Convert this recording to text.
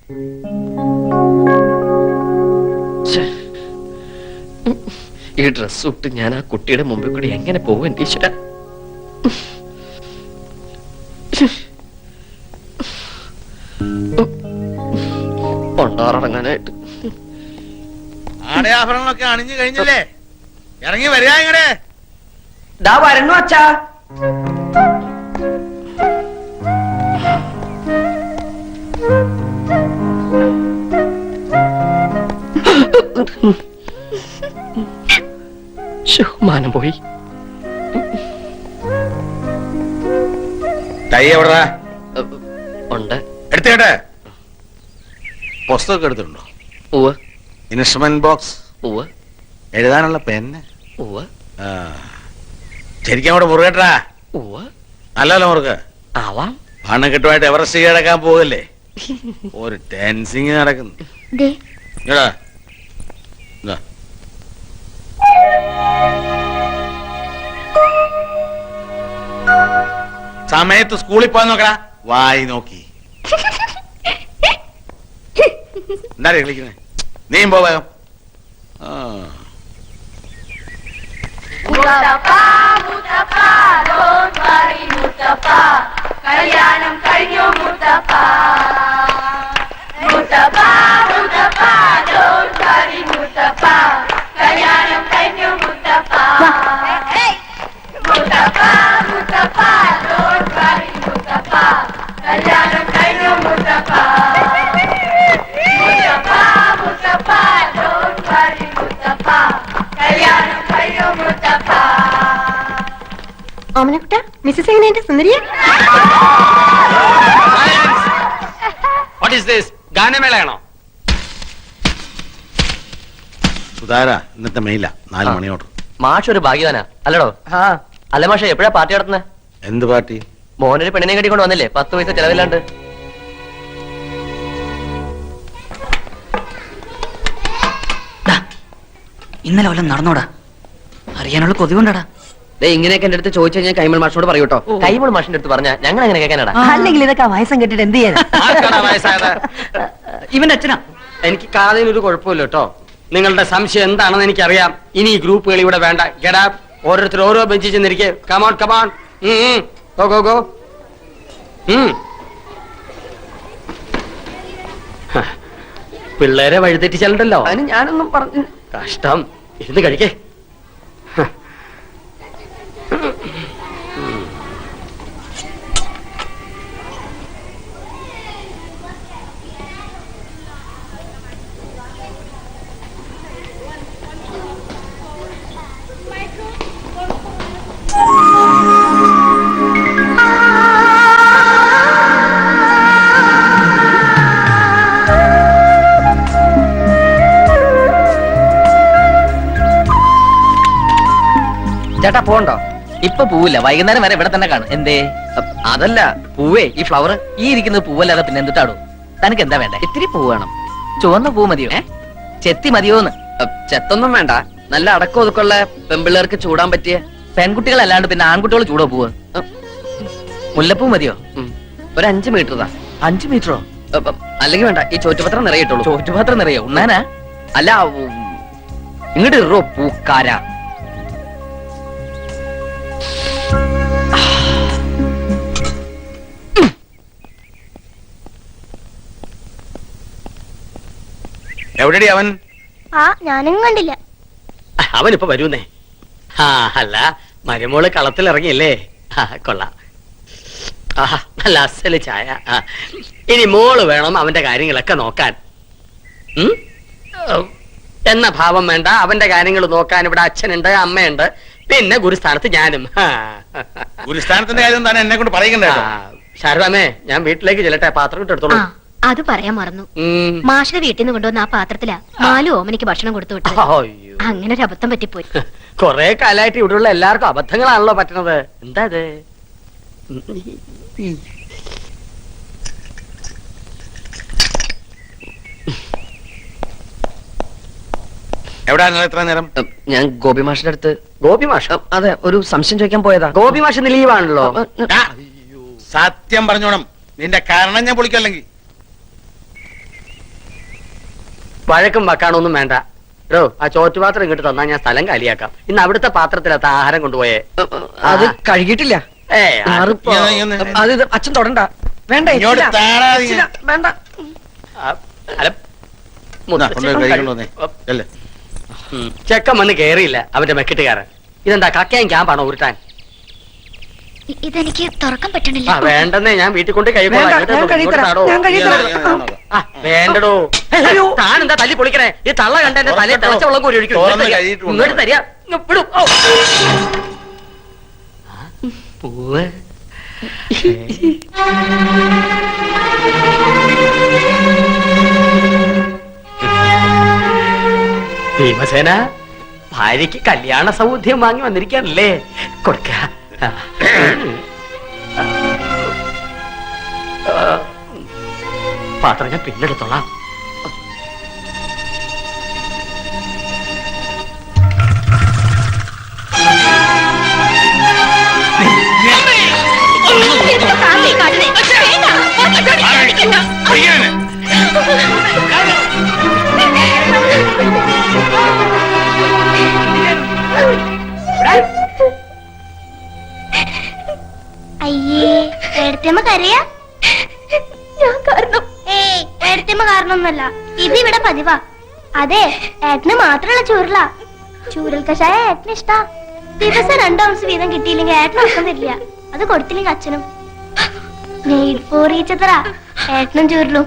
ഈ ഡ്രസ് ഇട്ട് ഞാൻ ആ കുട്ടിയുടെ മുമ്പിൽ കൂടി എങ്ങനെ പോകും എന്റെ ഈശ്വര? കൊണ്ടാറടങ്ങാനായിട്ട് ആടയാഭരണങ്ങളൊക്കെ അണിഞ്ഞു കഴിഞ്ഞില്ലേ? ഇറങ്ങി വരിക ഇങ്ങടെ. ദാ വരണു അച്ഛാ. മാനം പോയി. ടൈ എവിടാ? ഉണ്ട്. എടുത്തേട്ടെ. പുസ്തകം എടുത്തിട്ടുണ്ടോ? ഉവ്വ്. Instrument box? ഉവ്വ്. എഴുതാനുള്ള പെന്ന്? ഉവ്വ്. ശരിക്കും അവിടെ മുറുകട്ടാ? ഉവ്വ്. നല്ലല്ലോ മുറുക. ആവാം. പണക്കെട്ടുമായിട്ട് എവറസ്റ്റ് കീഴടക്കാൻ പോകല്ലേ? ഒരു ടെൻസിങ് നടക്കുന്നു. സമയത്ത് സ്കൂളിൽ പോയി നോക്കടാ. വായി നോക്കി എന്താ കളിക്കുന്നേ? നീയും പോവാം. കല്യാണം കഴിഞ്ഞു മുത്തപ്പ, മുത്തപ്പ മുത്തപ്പ don't worry മുത്തപ്പ, കല്യാണം കഴിഞ്ഞു മുത്തപ്പ, മുത്തപ്പ മുത്തപ്പ don't worry മുത്തപ്പ, കല്യാണം കഴിഞ്ഞു മുത്തപ്പ, മുത്തപ്പ മുത്തപ്പ don't worry മുത്തപ്പ, കല്യാണം കഴിഞ്ഞു മുത്തപ്പ. ഓമനക്കുട്ട, മിസ്സസ് എങ്ങനെയുണ്ട്? സുന്ദരിയ? What is this? ഗാനമേളയാണോ? സുധാര, ഇന്നത്തെ മെയില 4 മണിയോട്. മാഷ് ഒരു ഭാഗ്യവാനാ അല്ലടോ? അല്ല മാഷ, എപ്പോഴാ പാർട്ടി നടത്തുന്നത്? എന്ത് പാർട്ടി? മോനൊരു പെണ്ണിനെ കെട്ടിക്കൊണ്ട് വന്നില്ലേ? 10 പൈസ ചെലവില്ലാണ്ട്. ഇന്നലെ വല്ലതും നടന്നോടാ? അറിയാനുള്ള കൊതികൊണ്ടാടാ. ഇങ്ങനെയൊക്കെ എന്റെ അടുത്ത് ചോദിച്ചു കഴിഞ്ഞാൽ കൈമൾ മാഷിനോട് പറയൂട്ടോ. കൈമൾ മാഷിന്റെ അടുത്ത് പറഞ്ഞാ ഞങ്ങൾ അങ്ങനെ കേൾക്കാനാടാ. അല്ലെങ്കിൽ ഇതൊക്കെ വയസ്സം കെട്ടിട്ട് എന്ത് ചെയ്യാൻ? ഇവന്റെ അച്ഛനാ. എനിക്ക് കാതിന് ഒരു കുഴപ്പമില്ല കേട്ടോ. നിങ്ങളുടെ സംശയം എന്താണെന്ന് എനിക്കറിയാം. ഇനി ഈ ഗ്രൂപ്പുകൾ ഇവിടെ വേണ്ട. Get up. ഓരോരുത്തർ ഓരോ ബെഞ്ചിൽ ചെന്നിരിക്കെ. Come on come on. Go go go. പിള്ളേരെ വഴിതെറ്റിച്ചാലുണ്ടല്ലോ. അതിന് ഞാനൊന്നും പറഞ്ഞു. കഷ്ടം. ഇരുന്ന് കഴിക്കേ. ചേട്ടാ പോണ്ടോ? ഇപ്പൊ പൂവില്ല, വൈകുന്നേരം വരെ ഇവിടെ തന്നെ കാണും. എന്തേ? അതല്ല പൂവേ, ഈ ഫ്ലവർ ഈ ഇരിക്കുന്നത് പൂവല്ലാതെ പിന്നെ എന്തിട്ടാടോ? തനിക്ക് എന്താ വേണ്ടേ? ഇത്തിരി പൂ വേണം. ചുവന്ന പൂ മതിയോ? ചെത്തി മതിയോന്ന്? ചെത്തൊന്നും വേണ്ട. നല്ല അടക്കം ഒതുക്കുള്ള പെൺപിള്ളേർക്ക് ചൂടാൻ പറ്റിയ പെൺകുട്ടികളല്ലാണ്ട് പിന്നെ ആൺകുട്ടികൾ ചൂടോ പൂവ്? മുല്ലപ്പൂ മതിയോ? ഒരു 5 മീറ്റർ താ. 5 മീറ്ററോ? അല്ലെങ്കിൽ വേണ്ട, ഈ ചോറ്റുപാത്രം നിറയിട്ടുള്ളൂ. ചോറ്റുപാത്രം നിറയോ? ഉണ്ണാനാ? അല്ല, ഇങ്ങോട്ട് ഇറോ പൂക്കാരാ. എവിടെടി അവൻ? ഞാനും കണ്ടില്ല. അവനിപ്പോ വരൂന്നേ. അല്ല, മരുമോള് കളത്തിലിറങ്ങിയല്ലേ? കൊള്ളാം. നല്ല അസല് ചായ. ഇനി മോള് വേണം അവന്റെ കാര്യങ്ങളൊക്കെ നോക്കാൻ. എന്ന ഭാവം വേണ്ട. അവന്റെ കാര്യങ്ങൾ നോക്കാൻ ഇവിടെ അച്ഛനുണ്ട്, അമ്മയുണ്ട്, പിന്നെ ഗുരുസ്ഥാനത്ത് ഞാനും. ഗുരുസ്ഥാനത്തിന്റെ കാര്യം തന്നെ എന്നെ കൊണ്ട് പറയണ്ടേ? ശാരദാമേ, ഞാൻ വീട്ടിലേക്ക് ചെല്ലട്ടെ. പാത്രം ഇട്ടെടുത്തോളൂ. അത് പറയാൻ മറന്നു. മാഷിനെ വീട്ടിൽ നിന്ന് കൊണ്ടുവന്ന ആ പാത്രത്തിലാ മാലു ഓമനിക്ക് ഭക്ഷണം കൊടുത്തു വിട്ടത്. അങ്ങനെ ഒരു അബദ്ധം പറ്റിപ്പോയി. കൊറേ കാലായിട്ട് ഇവിടെയുള്ള എല്ലാവർക്കും അബദ്ധങ്ങളാണല്ലോ പറ്റണത്. എന്താ ഇത്? എവിടെയാണല്ലോ ഇത്ര നേരം? ഞാൻ ഗോപി മാഷിന്റെ അടുത്ത്. ഗോപി മാഷ്? അതെ, ഒരു സംശയം ചോദിക്കാൻ പോയതാ. ഗോപി മാഷിന് ലീവാണല്ലോ. സത്യം പറഞ്ഞോണം, നിന്റെ കാരണം ഞാൻ പൊളിക്കല്ലെങ്കിൽ. വഴക്കും വക്കാണൊന്നും വേണ്ട. ആ ചോറ്റുപാത്രം ഇങ്ങോട്ട് തന്നാ ഞാൻ സ്ഥലം കാലിയാക്കാം. ഇന്ന് അവിടുത്തെ പാത്രത്തിലത്ത ആഹാരം കൊണ്ടുപോയേ. അത് കഴുകിയിട്ടില്ല. മാറിപ്പോ. അത് അച്ഛൻ തൊടണ്ട. വേണ്ട ഇങ്ങോട്ട് ഇച്ചിരി. താടാ നീ. ഇച്ചിരി, വേണ്ട. അല്ല, ചെക്കൻ വന്ന് കേറിയില്ല അവന്റെ മെക്കിട്ടുകാരൻ. ഇതെന്താ കക്കയും ക്യാമ്പാണോ ഉരുട്ടാൻ? ഇതെനിക്ക് തുറക്കാൻ പറ്റണില്ല. വേണ്ടെന്നേ, ഞാൻ വീട്ടിൽ കൊണ്ട് വേണ്ട, ഞാൻ കഴുകിത്തരാം. ഞാൻ കഴുകിത്തരാം. വേണ്ടടോ. അയ്യോ. താനെന്താ തല്ലി പൊളിക്കണേ? ഈ തള്ള കണ്ട എന്റെ തലയിൽ തിളച്ച വെള്ളം കോരി ഒഴിക്കും. തുറന്ന് കഴുകിയിട്ട് ഇങ്ങോട്ട് തരിക. വിടും. പൂവ്. ഭീമസേന, ഭാര്യയ്ക്ക് കല്യാണ സൗദ്യം വാങ്ങി വന്നിരിക്കാനല്ലേ? കൊടുക്ക. പാത്രം ഞാൻ പിന്നെടുത്തോളാം. അയ്യേ, ഏടത്തിയമ്മ കരയാ? ഞാൻ കാരണം. ഏയ്, ഏടത്തിയമ്മ കാരണമൊന്നുമല്ല. ഇത് ഇവിടെ പതിവാ. അതെ, ഏട്ടന് മാത്രമുള്ള ചൂരല. ചൂരൽ കഷായ ഏട്ടന് ഇഷ്ടാ. ദിവസം 2 ഔൺസ് വീതം കിട്ടിയില്ലെങ്കിൽ ഏട്ടന് ഉറക്കം തരില്ല. അത് കൊടുത്തില്ലെങ്കിൽ അച്ഛനും. നെയ്ഡ് പോറിയിച്ചത്ര ഏട്ടനും ചൂരലും.